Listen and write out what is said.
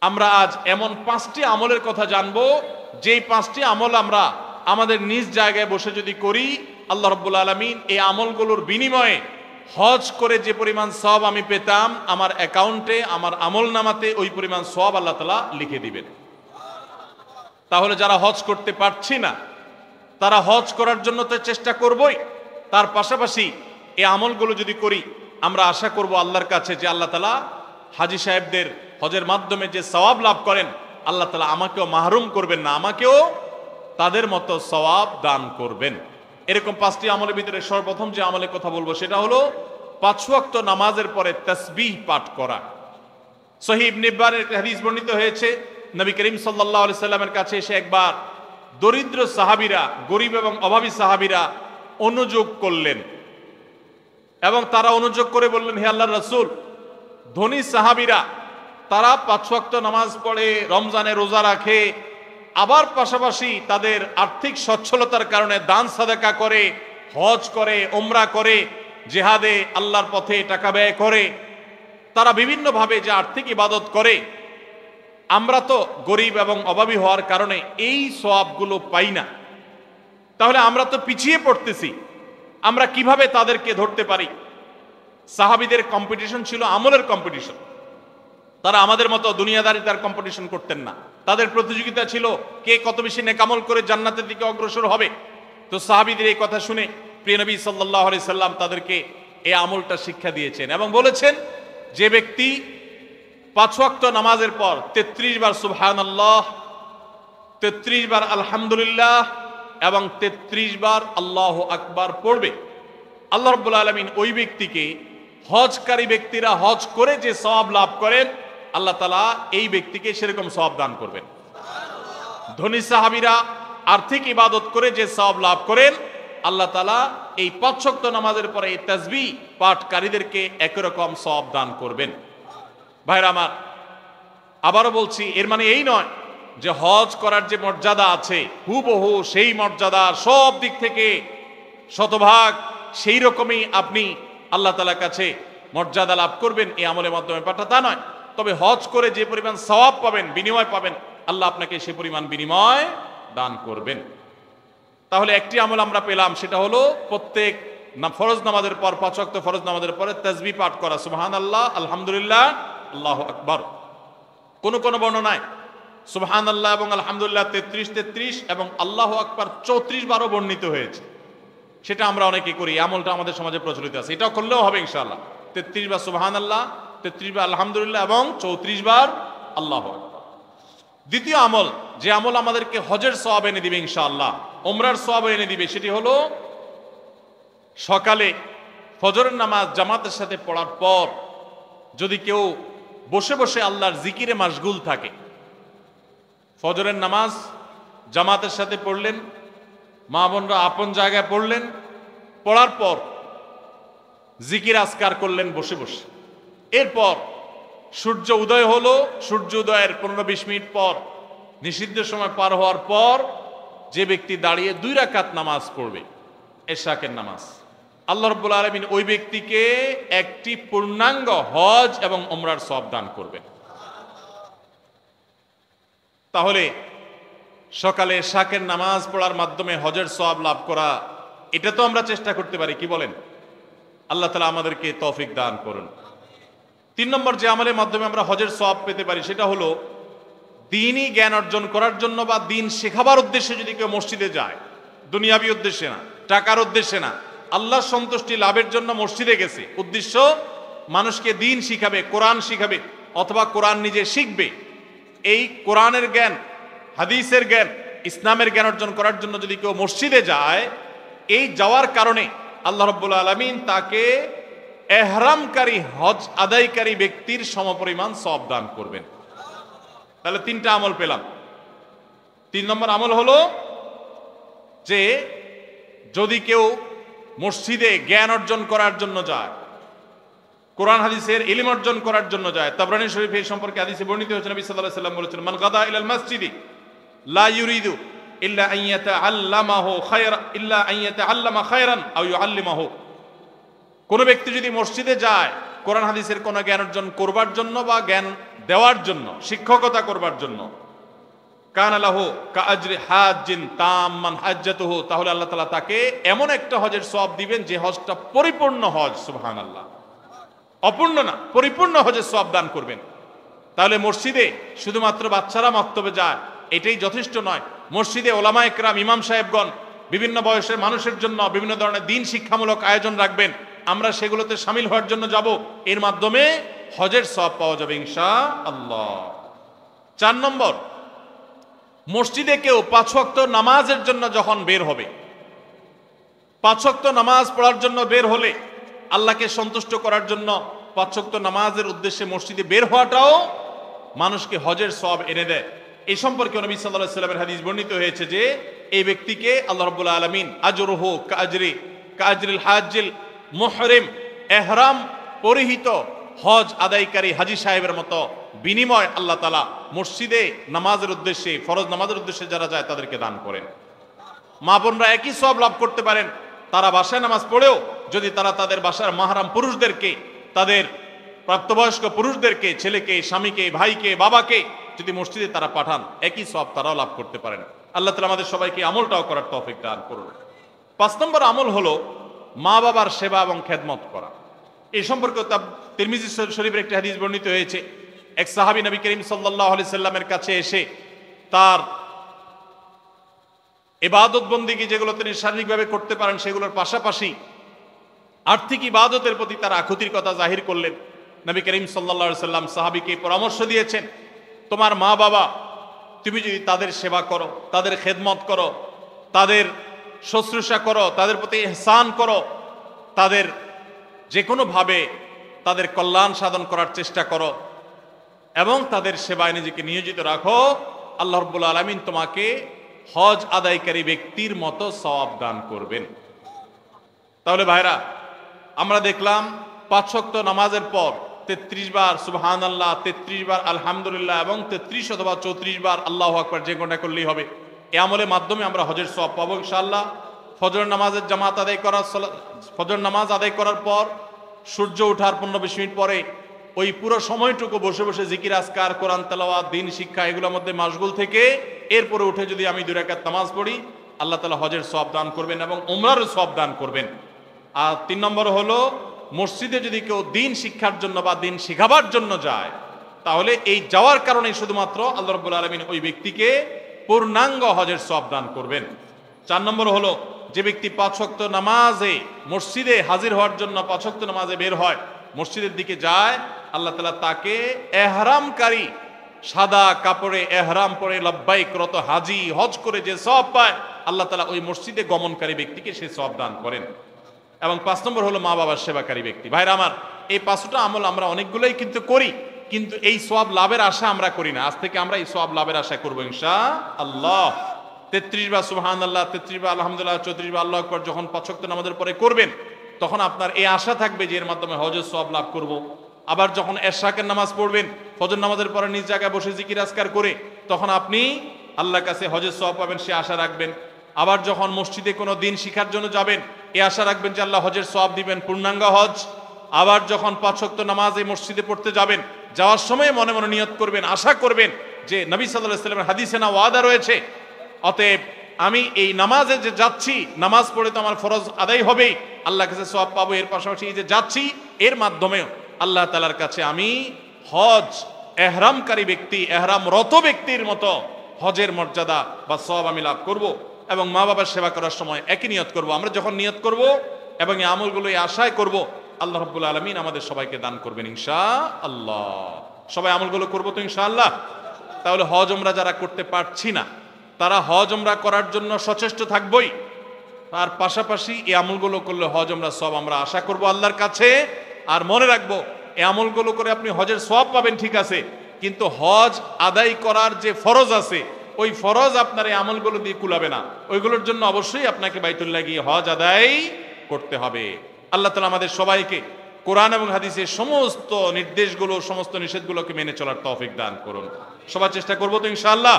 আমরা আজ এমন 5টি আমলের কথা জানবো, যেই 5টি আমল আমরা আমাদের নিজ জায়গায় বসে যদি করি, আল্লাহ রাব্বুল আলামিন এই আমলগুলোর বিনিময়ে হজ করে যে পরিমাণ সওয়াব আমি পেতাম, আমার অ্যাকাউন্টে, আমার আমল নামাতে ওই পরিমাণ সওয়াব আল্লাহ তাআলা লিখে দিবেন। তাহলে যারা হজ করতে পারছি না, তারা হজ করার জন্য তো চেষ্টা করবই, তার পাশাপাশি এই আমলগুলো যদি করি, আমরা আশা করব আল্লাহর কাছে যে আল্লাহ তাআলা হাজী সাহেবদের হজের মাধ্যমে যে সওয়াব লাভ করেন, আল্লাহ তাআলা আমাকেও মাহরুম করবেন না, আমাকেও তাদের মতো সওয়াব দান করবেন। এরকম 5টি আমলের ভিতরে সর্বপ্রথম যে আমলের কথা বলবো সেটা হলো 5 ওয়াক্ত নামাজের পরে তাসবিহ পাঠ করা। সহিহ ইবনে হিব্বানের হাদিস বর্ণিত হয়েছে, নবী করিম সাল্লাল্লাহু আলাইহি সাল্লামের কাছে এসে একবার দরিদ্র সাহাবীরা, গরিব এবং অভাবী সাহাবীরা অনুযোগ করলেন এবং তারা অনুযোগ করে বললেন, হে আল্লাহর রাসূল, ধনী সাহাবীরা তারা 5 ওয়াক্ত নামাজ পড়ে, রমজানে রোজা রাখে, আবার পাশাপাশি তাদের আর্থিক সচ্ছলতার কারণে দান সাদাকা করে, হজ করে, উমরা করে, জিহাদে আল্লাহর পথে টাকা ব্যয় করে, তারা বিভিন্নভাবে যে আর্থিক ইবাদত করে, আমরা তো গরিব এবং অভাবী হওয়ার কারণে এই সওয়াবগুলো পাই না। তাহলে আমরা তো পিছিয়ে পড়তেছি, আমরা কিভাবে তাদেরকে ধরতে পারি? সাহাবীদের কম্পিটিশন ছিল আমলের কম্পিটিশন। তারা আমাদের মতো দুনিয়াদারিতার কম্পিটিশন করতেন না, তাদের প্রতিযোগিতা ছিল কে কত বেশি নেকামল করে জান্নাতের দিকে অগ্রসর হবে। তো সাহাবীদের এই কথা শুনে প্রিয় নবী সাল্লাল্লাহু আলাইহি সাল্লাম তাদেরকে এই আমলটা শিক্ষা দিয়েছেন এবং বলেছেন, যে ব্যক্তি 5 ওয়াক্ত নামাজের পর 33 বার সুবহানাল্লাহ, 33 বার আলহামদুলিল্লাহ এবং 33 বার আল্লাহু আকবার পড়বে, আল্লাহ রাব্বুল আলামিন ওই ব্যক্তিকে, হজকারী ব্যক্তিরা হজ করে যে সওয়াব লাভ করেন, আল্লাহ তাআলা এই ব্যক্তিকে সেরকম সওয়াব দান করবেন। ধনী সাহাবীরা আর্থিক ইবাদত করে যে সওয়াব লাভ করেন, আল্লাহ তাআলা এই 5 ওয়াক্ত নামাজের পরে এই তাসবিহ পাঠকারীদেরকে একই রকম সওয়াব দান করবেন। ভাইরা আমার, আবারও বলছি, এর মানে এই নয় যে হজ করার যে মর্যাদা আছে হুবহু সেই মর্যাদা সব দিক থেকে শতভাগ সেই রকমই আপনি আল্লাহ তাআলার কাছে মর্যাদা লাভ করবেন এই আমলের মাধ্যমে, পাঠা তা নয়। তবে হজ করে যে পরিমাণ সওয়াব পাবেন, বিনিময় পাবেন, আল্লাহ আপনাকে সে পরিমাণ বিনিময় দান করবেন। তাহলে একটি আমল আমরা পেলাম, সেটা হলো প্রত্যেক ফরজ নামাজের পর, 5 ওয়াক্ত ফরজ নামাজের পরে তাসবিহ পাঠ করা, সুবহানাল্লাহ, আলহামদুলিল্লাহ, আল্লাহু আকবার। কোন কোন বর্ণনায় সুবহানাল্লাহ এবং আলহামদুলিল্লাহ 33 এবং আল্লাহু আকবার 34 বারও বর্ণিত হয়েছে। সেটা আমরা অনেকে করি, আমলটা আমাদের সমাজে প্রচলিত আছে, এটাও করলেও হবে ইনশাআল্লাহ। 33 বার সুবহানাল্লাহ, 33 বার আলহামদুলিল্লাহ এবং 34 বার আল্লাহু আকবার। দ্বিতীয় আমল, যে আমল আমাদেরকে হজের সওয়াব এনে দিবে ইনশাআল্লাহ, উমরার সওয়াব এনে দিবে, সেটি হলো সকালে ফজরের নামাজ জামাতের সাথে পড়ার পর যদি কেউ বসে বসে আল্লাহর জিকিরে মাশগুল থাকে, ফজরের নামাজ জামাতের সাথে পড়লেন, মা বোনরা আপন জায়গায় পড়লেন, পড়ার পর জিকির আজকার করলেন বসে বসে, এরপর সূর্য উদয় হলো, সূর্য উদয়ের 15-20 মিনিট পর, নিষিদ্ধ সময় পার হওয়ার পর যে ব্যক্তি দাঁড়িয়ে 2 রাকাত নামাজ পড়বে, এশাকের নামাজ, আল্লাহ রাব্বুল আলামিন ওই ব্যক্তিকে একটি পূর্ণাঙ্গ হজ এবং উমরার সওয়াব দান করবেন। তাহলে সকালে এশাকের নামাজ পড়ার মাধ্যমে হজের সওয়াব লাভ করা, এটা তো আমরা চেষ্টা করতে পারি, কি বলেন? আল্লাহ তাআলা আমাদেরকে তৌফিক দান করুন। 3 নম্বর যে আমলের মাধ্যমে আমরা হজের সওয়াব পেতে পারি, সেটা হলো দ্বীনি জ্ঞান অর্জন করার জন্য বা দ্বীন শেখাবার উদ্দেশ্যে যদি কেউ মসজিদে যায়, দুনিয়াবি উদ্দেশ্যে না, টাকার উদ্দেশ্যে না, আল্লাহর সন্তুষ্টি লাভের জন্য মসজিদে গেছে, উদ্দেশ্য মানুষকে দ্বীন শিখাবে, কোরআন শিখাবে, অথবা কোরআন নিজে শিখবে, এই কোরআনের জ্ঞান, হাদিসের জ্ঞান, ইসলামের জ্ঞান অর্জন করার জন্য যদি কেউ মসজিদে যায়, এই যাওয়ার কারণে আল্লাহ রাব্বুল আলামিন তাকে এহরামকারী, হজ আদায়কারী ব্যক্তির সমপরিমাণ সওয়াব দান করবেন। তাহলে 3টা আমল পেলাম। 3 নম্বর আমল হলো যে যদি কেউ মসজিদে জ্ঞান অর্জন করার জন্য যায়, কোরআন হাদিসের ইলম অর্জন করার জন্য যায়, তাবরানী শরীফে এই সম্পর্কে হাদিসে বর্ণিত হয়েছে, নবী সাল্লাল্লাহু আলাইহি ওয়াসাল্লাম বলেছেন, মান গাদা ইলাল মসজিদি লা ইউরিদু ইল্লা আন ইয়াতাআল্লামাহু খায়রা ইল্লা আন ইয়াতাআল্লামা খায়রান আও ইউআল্লিমাহু। কোন ব্যক্তি যদি মসজিদে যায় কোরআন হাদিসের কোনো জ্ঞান অর্জন করবার জন্য বা জ্ঞান দেওয়ার জন্য, শিক্ষকতা করবার জন্য, কানা লাহু কাআজরি হাজ্জিন তাম্মান হাজ্জাতুহু, তাহলে আল্লাহ তাআলা তাকে এমন একটা হজের সওয়াব দিবেন যে হজটা পরিপূর্ণ হজ। সুবহানাল্লাহ, অপূর্ণ না, পরিপূর্ণ হজের সওয়াব দান করবেন। তাহলে মসজিদে শুধুমাত্র বাচ্চারা মক্তবে যায় এটাই যথেষ্ট নয়। মসজিদে ওলামা একরাম, ইমাম সাহেবগণ বিভিন্ন বয়সের মানুষের জন্য বিভিন্ন ধরনের দিন শিক্ষামূলক আয়োজন রাখবেন, আমরা সেগুলোতে শামিল হওয়ার জন্য যাব, এর মাধ্যমে হজের সওয়াব পাওয়া যাবে ইনশাআল্লাহ। 4 নম্বর, মসজিদে কেউ 5 ওয়াক্ত নামাজের জন্য যখন বের হবে, 5 ওয়াক্ত নামাজ পড়ার জন্য বের হলে, আল্লাহকে সন্তুষ্ট করার জন্য 5 ওয়াক্ত নামাজের উদ্দেশ্যে মসজিদে বের হওয়াটাও মানুষকে হজের সওয়াব এনে দেয়। এই সম্পর্কে নবী সাল্লাল্লাহু আলাইহি ওয়াসাল্লামের হাদিস বর্ণিত হয়েছে যে এই ব্যক্তিকে আল্লাহ রাব্বুল আলামিন আজরুহু কাআজরিল হাজ্জিল মুহরিম, ইহরাম পরিহিত হজ আদায়কারী হাজী সাহেবের মতো বিনিময় আল্লাহ তাআলা মসজিদে নামাজের উদ্দেশ্যে, ফরজ নামাজের উদ্দেশ্যে যারা যায় তাদেরকে দান করেন। মা বোনরা একই সওয়াব লাভ করতে পারেন তারা বাসায় নামাজ পড়েও যদি তারা তাদের বাসার মাহরাম পুরুষদেরকে, তাদের প্রাপ্তবয়স্ক পুরুষদেরকে, ছেলেকে, স্বামীকে, ভাইকে, বাবাকে যদি মসজিদে তারা পাঠান, একই সওয়াব তারাও লাভ করতে পারেন। আল্লাহ তাআলা আমাদের সবাইকে আমলটাও করার তৌফিক দান করুন। 5 নম্বর আমল হলো মা বাবার সেবা এবং খেদমত করা। এই সম্পর্কে তিরমিজি শরীফের একটি হাদিস বর্ণিত হয়েছে, এক সাহাবী নবী করিম সাল্লাল্লাহু আলাইহি সাল্লামের কাছে এসে তার ইবাদত বন্দেগী যেগুলো তিনি শারীরিকভাবে করতে পারেন সেগুলোর পাশাপাশি আর্থিক ইবাদতের প্রতি তার আকুতির কথা জাহির করলেন। নবী করিম সাল্লাল্লাহু আলাইহি সাল্লাম সাহাবীকে পরামর্শ দিয়েছেন, তোমার মা বাবা, তুমি যদি তাদের সেবা করো, তাদের খেদমত করো, তাদের শুশ্রূষা করো, তাদের প্রতি ইহসান করো, তাদের যে কোনোভাবে তাদের কল্যাণ সাধন করার চেষ্টা করো এবং তাদের সেবায় নিজেকে নিয়োজিত রাখো, আল্লাহ রাব্বুল আলামিন তোমাকে হজ আদায়কারী ব্যক্তির মতো সওয়াব দান করবেন। তাহলে ভাইরা, আমরা দেখলাম 5 ওয়াক্ত নামাজের পর 33 বার সুবহানাল্লাহ, 33 বার আলহামদুলিল্লাহ এবং 33 অথবা 34 বার আল্লাহু আকবার যে কোনটা করলেই হবে। এই আমলের মাধ্যমে আমরা হজের সওয়াব পাবো ইনশাআল্লাহ। ফজর নামাজের জামাত আদায় করার, ফজর নামাজ আদায় করার পর সূর্য ওঠার 15-20 মিনিট পরে ওই পুরো সময়টুকু বসে বসে জিকির আজকার, কোরআন তেলাওয়াত, দিন শিক্ষা এগুলোর মধ্যে মাশগুল থেকে এরপরে উঠে যদি আমি 2 রাকাত নামাজ পড়ি, আল্লাহ তাআলা হজের সওয়াব দান করবেন এবং উমরারও সওয়াব দান করবেন। আর 3 নম্বর হলো মসজিদে যদি কেউ দিন শিক্ষার জন্য বা দিন শিখাবার জন্য যায়, তাহলে এই যাওয়ার কারণে শুধুমাত্র আল্লাহ রাব্বুল আলামিন ওই ব্যক্তিকে পূর্ণাঙ্গ হজের সওয়াব দান করবেন। 4 নম্বর হলো যে ব্যক্তি 5 ওয়াক্ত নামাজে মসজিদে হাজির হওয়ার জন্য 5 ওয়াক্ত নামাজে বের হয়, মসজিদের দিকে যায়, আল্লাহ তাআলা তাকে ইহরামকারী, সাদা কাপড়ে ইহরাম পরে লব্বাইক রত হাজী হজ করে যে সওয়াব পায়, আল্লাহ তাআলা ওই মসজিদে গমনকারী ব্যক্তিকে সেই সওয়াব দান করেন। এবং 5 নম্বর হলো মা বাবার সেবাকারী ব্যক্তি। ভাইরা আমার, এই 5টা আমল আমরা অনেকগুলোই কিন্তু করি, কিন্তু এই সওয়াব লাভের আশা আমরা করি না। আজ থেকে আমরা এই সওয়াব লাভের আশা করবো ইনশাআল্লাহ। 33 বার সুবহানাল্লাহ, 33 বার আলহামদুলিল্লাহ, 34 বার আল্লাহু আকবার যখন 5 ওয়াক্ত নামাজের পরে করবেন, তখন আপনার এই আশা থাকবে যে এর মাধ্যমে হজের সওয়াব লাভ করব। আবার যখন এশরাকের নামাজ পড়বেন, ফজর নামাজের পরে নিজ জায়গায় বসে জিকির আজকার করে, তখন আপনি আল্লাহর কাছে হজের সওয়াব পাবেন, সে আশা রাখবেন। আবার যখন মসজিদে কোনো দিন শিখার জন্য যাবেন, এই আশা রাখবেন যে আল্লাহ হজের সওয়াব দিবেন, পূর্ণাঙ্গ হজ। আবার যখন 5 ওয়াক্ত নামাজ এই মসজিদে পড়তে যাবেন, যাওয়ার সময় মনে মনে নিয়ত করবেন, আশা করবেন যে নবী সাল্লাল্লাহু আলাইহি ওয়াসাল্লামের হাদিসে না ওয়াদা রয়েছে, অতএব আমি এই নামাজে যে যাচ্ছি, নামাজ পড়ে তো আমার ফরজ আদায় হবেই, আল্লাহর কাছে সওয়াব পাবো, এর পাশাপাশি এই যে যাচ্ছি এর মাধ্যমে আল্লাহ তাআলার কাছে আমি হজ ইহরামকারী ব্যক্তি, ইহরামরত ব্যক্তির মতো হজের মর্যাদা বা সওয়াব আমি লাভ করব। এবং মা বাবার সেবা করার সময় একই নিয়ত করব। আমরা যখন নিয়ত করব এবং এই আমলগুলো এই আশায় করব, আল্লাহ রাব্বুল আলামিন আমাদের সবাইকে দান করবেন ইনশাআল্লাহ। সবাই আমলগুলো করব তো ইনশাআল্লাহ। তাহলে হজ উমরা যারা করতে পারছি না, তারা হজ উমরা করার জন্য সচেষ্ট থাকবই, তার পাশাপাশি এই আমলগুলো করলে হজ উমরা সব আমরা আশা করব আল্লাহর কাছে। আর মনে রাখবো, এই আমলগুলো করে আপনি হজের সওয়াব পাবেন ঠিক আছে, কিন্তু হজ আদায় করার যে ফরজ আছে, ওই ফরজ আপনার এই আমলগুলো দিয়ে কুলাবে না। ওইগুলোর জন্য অবশ্যই আপনাকে বাইতুল্লাহ গিয়ে হজ আদায় করতে হবে। আল্লাহ তাআলা আমাদের সবাইকে কোরআন এবং হাদিসের সমস্ত নির্দেশগুলো, সমস্ত নিষেধগুলোকে মেনে চলার তৌফিক দান করুন। সবার চেষ্টা করবো তো ইনশাআল্লাহ।